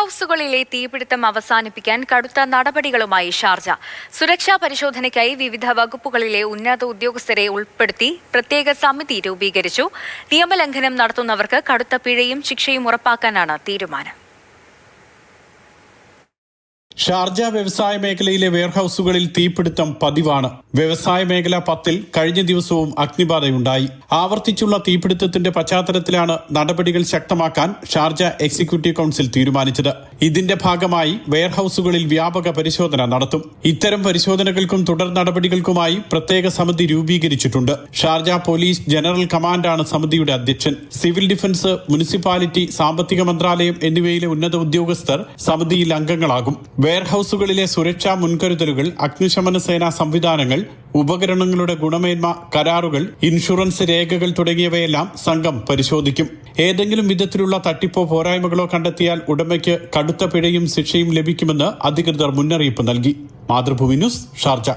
വെയർഹൌസുകളിലെ തീപിടുത്തം അവസാനിപ്പിക്കാൻ കടുത്ത നടപടികളുമായി ഷാർജ. സുരക്ഷാ പരിശോധനയ്ക്കായി വിവിധ വകുപ്പുകളിലെ ഉന്നത ഉദ്യോഗസ്ഥരെ ഉൾപ്പെടുത്തി പ്രത്യേക സമിതി രൂപീകരിച്ചു. നിയമലംഘനം നടത്തുന്നവർക്ക് കടുത്ത പിഴയും ശിക്ഷയും ഉറപ്പാക്കാനാണ് തീരുമാനം. ഷാർജ വ്യവസായ മേഖലയിലെ വെയർഹൌസുകളിൽ തീപിടുത്തം പതിവാണ്. വ്യവസായ മേഖല 10-ൽ കഴിഞ്ഞ ദിവസവും അഗ്നിബാധയുണ്ടായി. ആവർത്തിച്ചുള്ള തീപിടുത്തത്തിന്റെ പശ്ചാത്തലത്തിലാണ് നടപടികൾ ശക്തമാക്കാൻ ഷാർജ എക്സിക്യൂട്ടീവ് കൌൺസിൽ തീരുമാനിച്ചത്. ഇതിന്റെ ഭാഗമായി വെയർഹൌസുകളിൽ വ്യാപക പരിശോധന നടത്തും. ഇത്തരം പരിശോധനകൾക്കും തുടർ നടപടികൾക്കുമായി പ്രത്യേക സമിതി രൂപീകരിച്ചിട്ടുണ്ട്. ഷാർജ പോലീസ് ജനറൽ കമാൻഡാണ് സമിതിയുടെ അധ്യക്ഷൻ. സിവിൽ ഡിഫൻസ്, മുനിസിപ്പാലിറ്റി, സാമ്പത്തിക മന്ത്രാലയം എന്നിവയിലെ ഉന്നത ഉദ്യോഗസ്ഥർ സമിതിയിൽ അംഗങ്ങളാകും. വെയർഹൌസുകളിലെ സുരക്ഷാ മുൻകരുതലുകൾ, അഗ്നിശമന സേനാ സംവിധാനങ്ങൾ, ഉപകരണങ്ങളുടെ ഗുണമേന്മ, കരാറുകൾ, ഇൻഷുറൻസ് രേഖകൾ തുടങ്ങിയവയെല്ലാം സംഘം പരിശോധിക്കും. ഏതെങ്കിലും വിധത്തിലുള്ള തട്ടിപ്പോ പോരായ്മകളോ കണ്ടെത്തിയാൽ ഉടമയ്ക്ക് കടുത്ത പിഴയും ശിക്ഷയും ലഭിക്കുമെന്ന് അധികൃതർ മുന്നറിയിപ്പ് നൽകി. Mathrubhumi news, Sharjah.